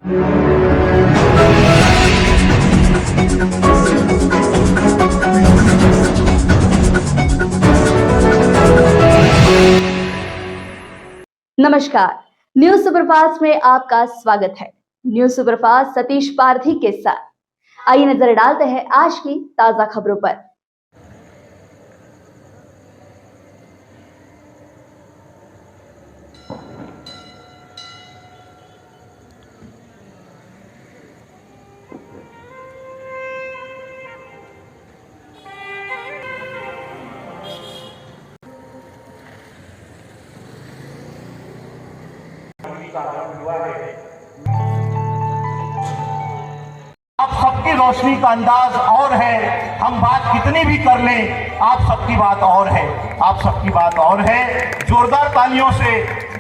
नमस्कार, news superfast में आपका स्वागत है। न्यूज सुपरफास्ट सतीश पारधी के साथ आइए नजर डालते हैं आज की ताजा खबरों पर। आप सबकी रोशनी का अंदाज और है, हम बात कितनी भी कर लें, आप सबकी बात और है, आप सबकी बात और है। जोरदार तालियों से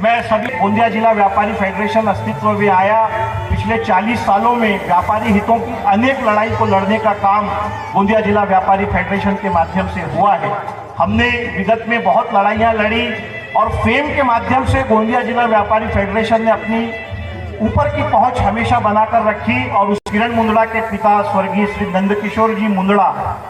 मैं सभी गोंदिया जिला व्यापारी फेडरेशन अस्तित्व में आया। पिछले 40 सालों में व्यापारी हितों की अनेक लड़ाई को लड़ने का काम गोंदिया जिला व्यापारी फेडरेशन के माध्यम से हुआ है। हमने विगत में बहुत लड़ाइयाँ लड़ी और फेम के माध्यम से गोंदिया जिला व्यापारी फेडरेशन ने अपनी ऊपर की पहुंच हमेशा बनाकर रखी। और उस किरण मुंदड़ा के पिता स्वर्गीय श्री नंदकिशोर जी मुंदड़ा,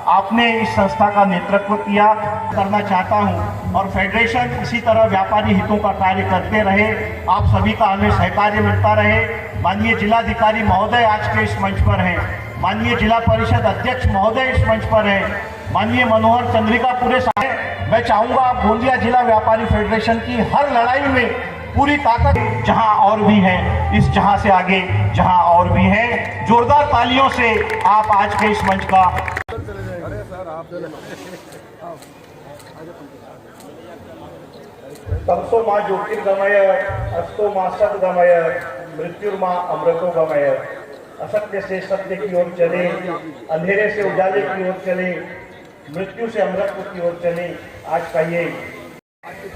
आपने इस संस्था का नेतृत्व किया करना चाहता हूं और फेडरेशन इसी तरह व्यापारी हितों का कार्य करते रहे। आप सभी का हमें सहकार्य मिलता रहे। माननीय जिलाधिकारी महोदय आज के इस मंच पर हैं, माननीय जिला परिषद अध्यक्ष महोदय इस मंच पर हैं, माननीय मनोहर चंद्रिका पूरे साहब। मैं चाहूंगा आप गोंदिया जिला व्यापारी फेडरेशन की हर लड़ाई में पूरी ताकत, जहां और भी है इस जहां से आगे जहां और भी है। जोरदार तालियों से आप आज के इस मंच का तमसो माँ ज्योतिर्गमय अस्तो माँ सद्गमय मृत्युर्मा अमृतो गमय। असत्य से सत्य की ओर चले, अंधेरे से उजाले की ओर चले, मृत्यु से अमृत की ओर चले। आज का ये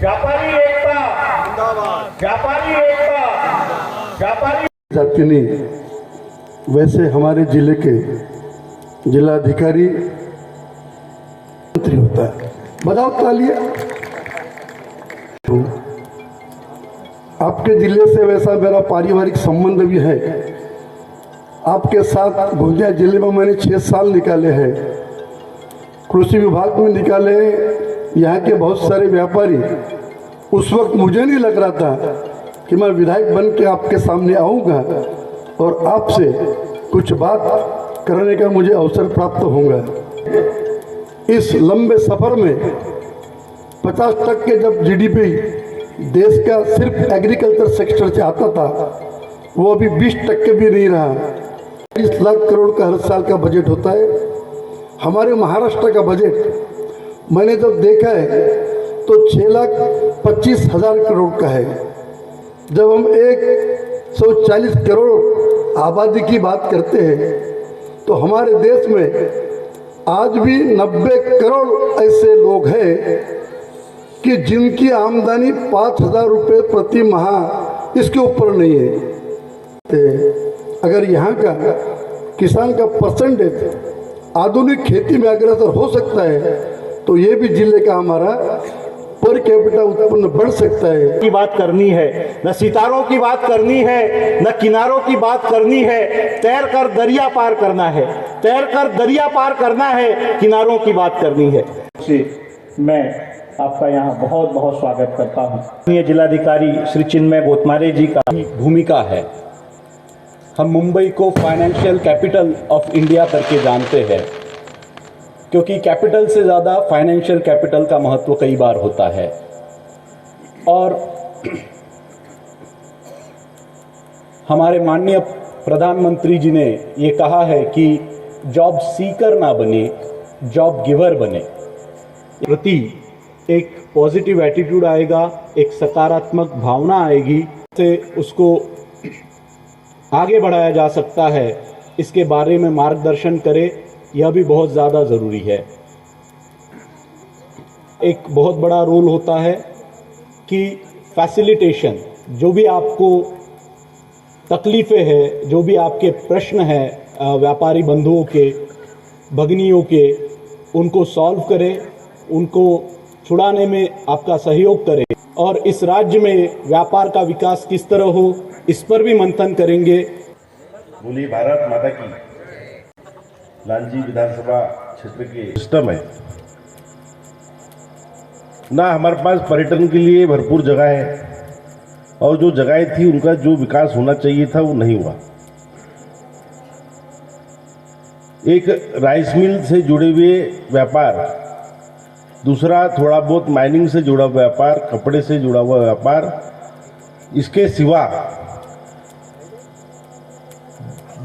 व्यापारी एकता, व्यापारी एकता, व्यापारी जाती नहीं। वैसे हमारे जिले के जिलाधिकारी मंत्री होता है। बताओ तालियां। आपके जिले से वैसा मेरा पारिवारिक संबंध भी है। आपके साथ गोंदिया जिले में मैंने 6 साल निकाले हैं, कृषि विभाग में निकाले हैं। यहाँ के बहुत सारे व्यापारी, उस वक्त मुझे नहीं लग रहा था कि मैं विधायक बन के आपके सामने आऊँगा और आपसे कुछ बात करने का मुझे अवसर प्राप्त होगा। इस लंबे सफ़र में 50% के जब जीडीपी देश का सिर्फ एग्रीकल्चर सेक्टर से आता था, वो अभी 20% भी नहीं रहा। 30 लाख करोड़ का हर साल का बजट होता है। हमारे महाराष्ट्र का बजट मैंने जब देखा है तो 6,25,000 करोड़ का है। जब हम 140 करोड़ आबादी की बात करते हैं तो हमारे देश में आज भी 90 करोड़ ऐसे लोग हैं कि जिनकी आमदनी 5,000 रुपये प्रति माह इसके ऊपर नहीं है। अगर यहाँ का किसान का परसेंटेज आधुनिक खेती में अग्रसर हो सकता है तो ये भी जिले का हमारा पर कैपिटा उत्पन्न बढ़ सकता है। की बात करनी है, न सितारों की बात करनी है, न किनारों की बात करनी है। तैर कर दरिया पार करना है, तैर कर दरिया पार करना है, किनारों की बात करनी है। मैं आपका यहाँ बहुत बहुत स्वागत करता हूँ। ये जिलाधिकारी श्री चिन्मय गोतमारे जी का भूमिका है। हम मुंबई को फाइनेंशियल कैपिटल ऑफ इंडिया करके जानते हैं, क्योंकि कैपिटल से ज़्यादा फाइनेंशियल कैपिटल का महत्व कई बार होता है। और हमारे माननीय प्रधानमंत्री जी ने ये कहा है कि जॉब सीकर ना बने, जॉब गिवर बने। प्रति एक पॉजिटिव एटीट्यूड आएगा, एक सकारात्मक भावना आएगी, से उसको आगे बढ़ाया जा सकता है। इसके बारे में मार्गदर्शन करे, यह भी बहुत ज़्यादा ज़रूरी है। एक बहुत बड़ा रोल होता है कि फैसिलिटेशन, जो भी आपको तकलीफ़ें हैं, जो भी आपके प्रश्न हैं व्यापारी बंधुओं के, भगिनियों के, उनको सॉल्व करें, उनको छुड़ाने में आपका सहयोग करें। और इस राज्य में व्यापार का विकास किस तरह हो, इस पर भी मंथन करेंगे। बोली भारत माता की। लालजी विधानसभा क्षेत्र के सिस्टम है ना, हमारे पास पर्यटन के लिए भरपूर जगह है और जो जगह थी उनका जो विकास होना चाहिए था वो नहीं हुआ। एक राइस मिल से जुड़े हुए व्यापार, दूसरा थोड़ा बहुत माइनिंग से जुड़ा हुआ व्यापार, कपड़े से जुड़ा हुआ व्यापार, इसके सिवा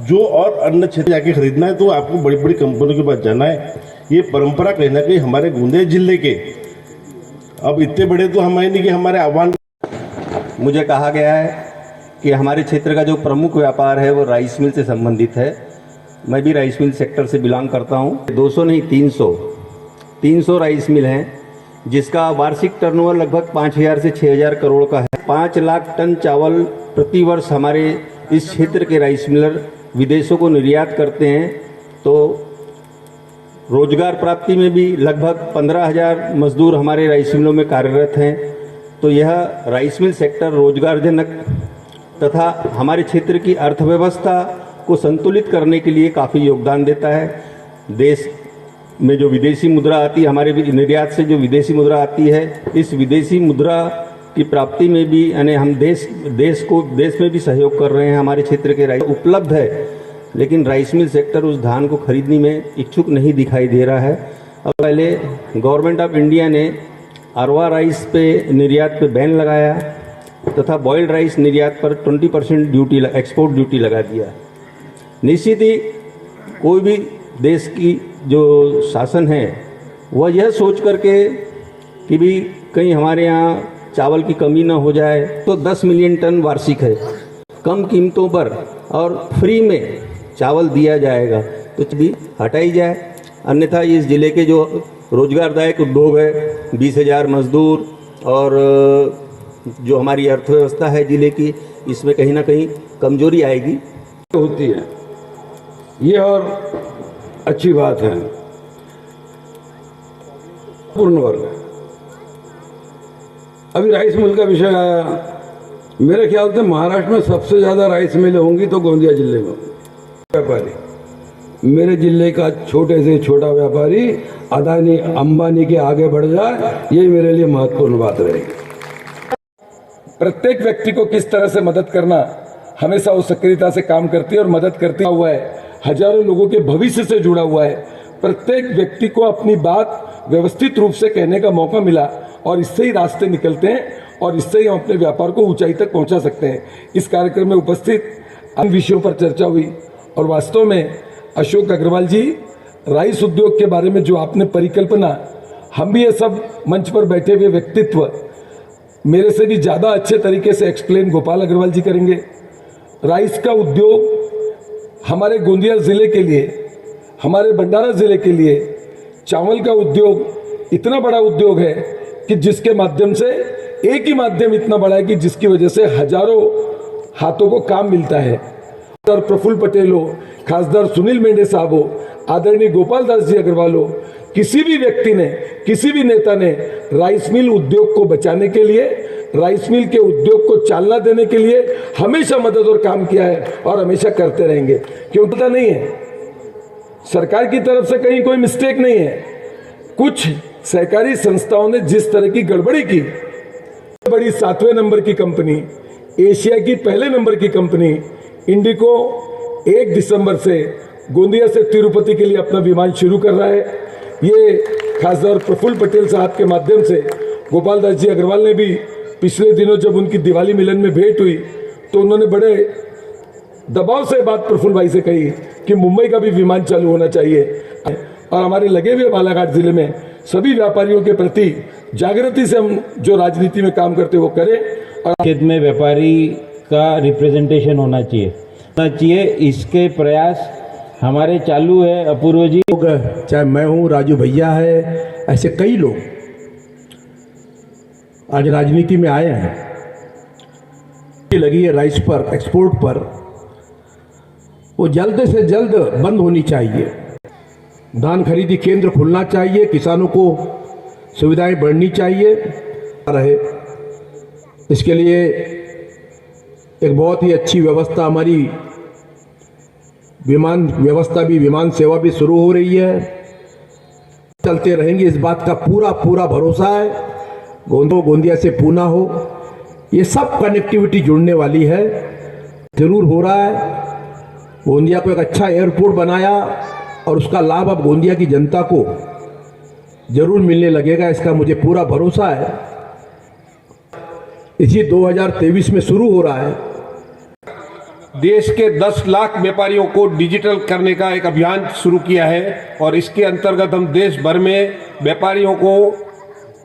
जो और अन्य क्षेत्र जाके खरीदना है तो आपको बड़ी बड़ी कंपनियों के पास जाना है। ये परंपरा कहीं ना कहीं हमारे गोंदिया जिले के, अब इतने बड़े तो हमारे नहीं कि हमारे आह्वान। मुझे कहा गया है कि हमारे क्षेत्र का जो प्रमुख व्यापार है वो राइस मिल से संबंधित है। मैं भी राइस मिल सेक्टर से बिलोंग करता हूँ। 200 नहीं 300 राइस मिल हैं, जिसका वार्षिक टर्नओवर लगभग 5,000 से 6,000 करोड़ का है। 5 लाख टन चावल प्रतिवर्ष हमारे इस क्षेत्र के राइस मिलर विदेशों को निर्यात करते हैं। तो रोजगार प्राप्ति में भी लगभग 15,000 मजदूर हमारे राइस मिलों में कार्यरत हैं। तो यह राइस मिल सेक्टर रोजगारजनक तथा हमारे क्षेत्र की अर्थव्यवस्था को संतुलित करने के लिए काफ़ी योगदान देता है। देश में जो विदेशी मुद्रा आती है, हमारे निर्यात से जो विदेशी मुद्रा आती है, इस विदेशी मुद्रा की प्राप्ति में भी यानी हम देश में भी सहयोग कर रहे हैं। हमारे क्षेत्र के राइस उपलब्ध है, लेकिन राइस मिल सेक्टर उस धान को खरीदने में इच्छुक नहीं दिखाई दे रहा है। अब पहले गवर्नमेंट ऑफ इंडिया ने अरवा राइस पे निर्यात पे बैन लगाया तथा बॉइल्ड राइस निर्यात पर 20% ड्यूटी, एक्सपोर्ट ड्यूटी लगा दिया। निश्चित ही कोई भी देश की जो शासन है वह यह सोच करके कि भी कहीं हमारे यहाँ चावल की कमी न हो जाए, तो 10 मिलियन टन वार्षिक है, कम कीमतों पर और फ्री में चावल दिया जाएगा, तो भी हटाई जाए। अन्यथा इस जिले के जो रोजगारदायक उद्योग है, 20,000 मजदूर और जो हमारी अर्थव्यवस्था है जिले की, इसमें कहीं ना कहीं कमजोरी आएगी। होती है ये और अच्छी बात है। पूर्ण वर्ग अभी राइस मिल का विषय आया, मेरे ख्याल से महाराष्ट्र में सबसे ज़्यादा राइस मिलें होंगी तो गोंदिया जिले में। व्यापारी, मेरे जिले का छोटे से छोटा व्यापारी अदानी अंबानी के आगे बढ़ जाए, ये मेरे लिए महत्वपूर्ण बात रहेगी। प्रत्येक व्यक्ति को किस तरह से मदद करना, हमेशा वो सक्रियता से काम करती है और मदद करती हुआ है। हजारों लोगों के भविष्य से जुड़ा हुआ है। प्रत्येक व्यक्ति को अपनी बात व्यवस्थित रूप से कहने का मौका मिला और इससे ही रास्ते निकलते हैं और इससे ही हम अपने व्यापार को ऊंचाई तक पहुंचा सकते हैं। इस कार्यक्रम में उपस्थित अन्य विषयों पर चर्चा हुई और वास्तव में अशोक अग्रवाल जी, राइस उद्योग के बारे में जो आपने परिकल्पना, हम भी ये सब मंच पर बैठे हुए व्यक्तित्व मेरे से भी ज़्यादा अच्छे तरीके से एक्सप्लेन गोपाल अग्रवाल जी करेंगे। राइस का उद्योग हमारे गोंदिया ज़िले के लिए, हमारे भंडारा ज़िले के लिए चावल का उद्योग इतना बड़ा उद्योग है कि जिसके माध्यम से एक ही माध्यम इतना बड़ा है कि जिसकी वजह से हजारों हाथों को काम मिलता है। खासदार प्रफुल्ल पटेल हो, खासदार सुनील मेंढे साहब हो, आदरणीय गोपाल दास जी अग्रवाल हो, किसी भी व्यक्ति ने, किसी भी नेता ने राइस मिल उद्योग को बचाने के लिए, राइस मिल के उद्योग को चालना देने के लिए हमेशा मदद और काम किया है और हमेशा करते रहेंगे। क्यों पता नहीं है, सरकार की तरफ से कहीं कोई मिस्टेक नहीं है। कुछ सहकारी संस्थाओं ने जिस तरह की गड़बड़ी की, बड़ी 7वें नंबर की कंपनी, एशिया की पहले नंबर की कंपनी इंडिको 1 दिसंबर से गोंदिया से तिरुपति के लिए अपना विमान शुरू कर रहा है। ये खासदार प्रफुल्ल पटेल साहब के माध्यम से गोपाल दास जी अग्रवाल ने भी पिछले दिनों जब उनकी दिवाली मिलन में भेंट हुई तो उन्होंने बड़े दबाव से बात प्रफुल्ल भाई से कही कि मुंबई का भी विमान चालू होना चाहिए। और हमारे लगे हुए बालाघाट जिले में सभी व्यापारियों के प्रति जागृति से हम जो राजनीति में काम करते वो करें। और क्षेत्र में व्यापारी का रिप्रेजेंटेशन होना चाहिए, इसके प्रयास हमारे चालू है। अपूर्व जी, चाहे मैं हूँ, राजू भैया है, ऐसे कई लोग आज राजनीति में आए हैं। लगी है राइस पर, एक्सपोर्ट पर, वो जल्द से जल्द बंद होनी चाहिए। धान खरीदी केंद्र खुलना चाहिए, किसानों को सुविधाएं बढ़नी चाहिए रहे। इसके लिए एक बहुत ही अच्छी व्यवस्था हमारी विमान व्यवस्था भी, विमान सेवा भी शुरू हो रही है, चलते रहेंगे, इस बात का पूरा पूरा भरोसा है। गोंदिया से पूना हो, ये सब कनेक्टिविटी जुड़ने वाली है, जरूर हो रहा है। गोंदिया को एक अच्छा एयरपोर्ट बनाया और उसका लाभ अब गोंदिया की जनता को जरूर मिलने लगेगा, इसका मुझे पूरा भरोसा है। इसी 2023 में शुरू हो रहा है। देश के 10 लाख व्यापारियों को डिजिटल करने का एक अभियान शुरू किया है और इसके अंतर्गत हम देश भर में व्यापारियों को,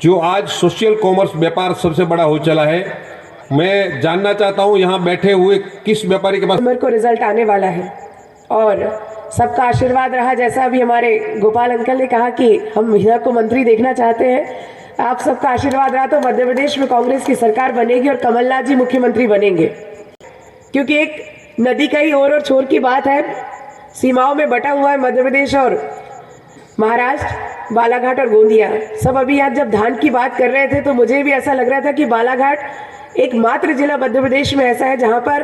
जो आज सोशल कॉमर्स व्यापार सबसे बड़ा हो चला है, मैं जानना चाहता हूं यहाँ बैठे हुए किस व्यापारी के पास नवंबर को रिजल्ट आने वाला है और सबका आशीर्वाद रहा। जैसा अभी हमारे गोपाल अंकल ने कहा कि हम महिला को मंत्री देखना चाहते हैं, आप सबका आशीर्वाद रहा तो मध्य प्रदेश में कांग्रेस की सरकार बनेगी और कमलनाथ जी मुख्यमंत्री बनेंगे। क्योंकि एक नदी का ही ओर और छोर की बात है, सीमाओं में बटा हुआ है मध्य प्रदेश और महाराष्ट्र, बालाघाट और गोंदिया सब। अभी आज जब धान की बात कर रहे थे तो मुझे भी ऐसा लग रहा था कि बालाघाट एकमात्र जिला मध्य प्रदेश में ऐसा है जहां पर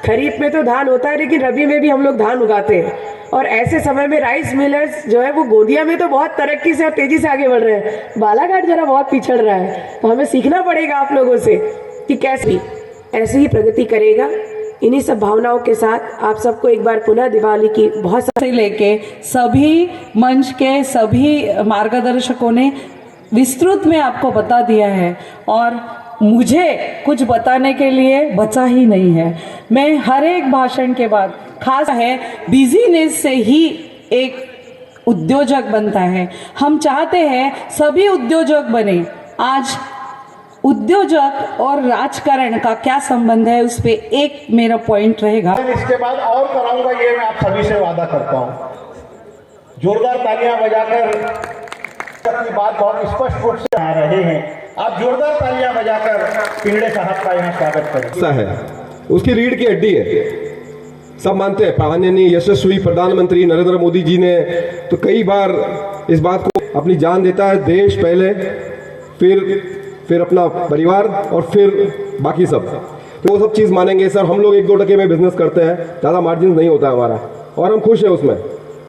खरीफ में तो धान होता है लेकिन रबी में भी हम लोग धान उगाते हैं। और ऐसे समय में राइस मिलर्स जो है वो गोंदिया में तो बहुत तरक्की से और तेजी से आगे बढ़ रहे हैं, बालाघाट जरा बहुत पिछड़ रहा है। तो हमें सीखना पड़ेगा आप लोगों से कि कैसे ऐसे ही प्रगति करेगा। इन्हीं सब भावनाओं के साथ आप सबको एक बार पुनः दिवाली की बहुत से लेके सभी मंच के सभी मार्गदर्शकों ने विस्तृत में आपको बता दिया है और मुझे कुछ बताने के लिए बचा ही नहीं है। मैं हर एक भाषण के बाद, खास है बिजीनेस से ही एक उद्योजक बनता है। हम चाहते हैं सभी उद्योजक बने। आज उद्योजक और राजकारण का क्या संबंध है, उस पे एक मेरा पॉइंट रहेगा। इसके बाद और कराऊंगा, ये मैं आप सभी से वादा करता हूं। जोरदार तालियां बजाकर अपनी बात बहुत स्पष्ट रूप से आ रहे हैं। आप जोरदार तालियां बजाकर पिंगड़े साहब का यहाँ स्वागत करें। है उसकी रीढ़ की हड्डी है, सब मानते हैं। माननीय यशस्वी प्रधानमंत्री नरेंद्र मोदी जी ने तो कई बार इस बात को अपनी जान देता है, देश पहले, फिर अपना परिवार और फिर बाकी सब, तो वो सब चीज मानेंगे। सर हम लोग 1-2% में बिजनेस करते हैं, ज्यादा मार्जिन नहीं होता हमारा और हम खुश हैं उसमें।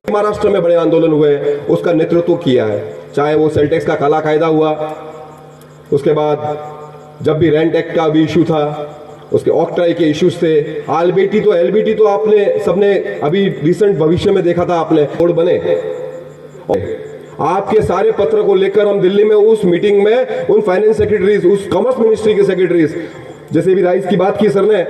महाराष्ट्र में बड़े आंदोलन हुए, उसका नेतृत्व किया है, चाहे वो सेल टैक्स का काला कायदा हुआ, उसके बाद जब भी रेंट एक्ट का भी इशू था, उसके ऑक्ट्राई के इश्यूज थे, एलबीटी तो आपने सबने अभी रिसेंट भविष्य में देखा था, आपने बोर्ड बने। आपके सारे पत्र को लेकर हम दिल्ली में उस मीटिंग में उन फाइनेंस सेक्रेटरीज, उस कॉमर्स मिनिस्ट्री के सेक्रेटरीज, जैसे भी राइस की बात की सर ने,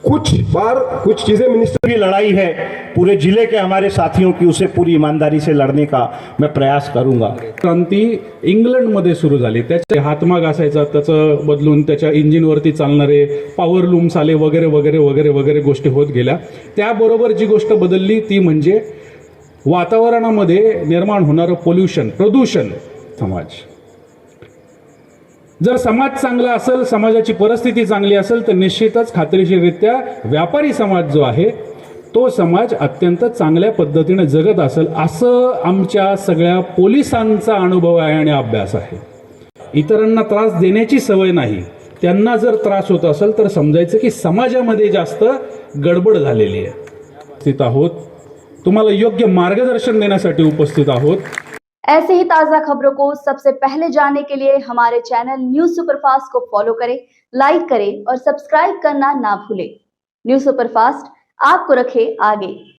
कुछ चीजें मिनिस्टर की लड़ाई है पूरे जिले के हमारे साथियों की, उसे पूरी ईमानदारी से लड़ने का मैं प्रयास करूंगा। क्रांती इंग्लंडमध्ये सुरू झाली, त्याच्या हातमाग असायचा, त्याचं बदलून त्याच्या इंजिनवरती चालणारे पॉवर लूम्स आले वगैरे वगैरे वगैरे वगैरे गोष्टी होत गेल्या। त्याबरोबर जी गोष्ट बदलली ती म्हणजे वातावरणामध्ये निर्माण होणारं पोल्युशन, प्रदूषण। जर समाज चांगला असेल, समाजाची परिस्थिती चांगली असेल तर निश्चितच खात्रीशीररित्या व्यापारी समाज जो आहे तो समाज अत्यंत चांगल्या पद्धतीने जगत असेल, असं आमच्या सगळ्या पोलिसांचा अनुभव आहे आणि अभ्यास आहे। इतरांना त्रास देण्याची सवय नाही, त्यांना जर त्रास होत असेल तर समजायचं की समाजामध्ये जास्त गडबड झालेली आहे। उपस्थित आहोत, तुम्हाला योग्य मार्गदर्शन देण्यासाठी उपस्थित आहोत। ऐसे ही ताजा खबरों को सबसे पहले जानने के लिए हमारे चैनल न्यूज सुपरफास्ट को फॉलो करें, लाइक करें और सब्सक्राइब करना ना भूलें। न्यूज सुपरफास्ट आपको रखे आगे।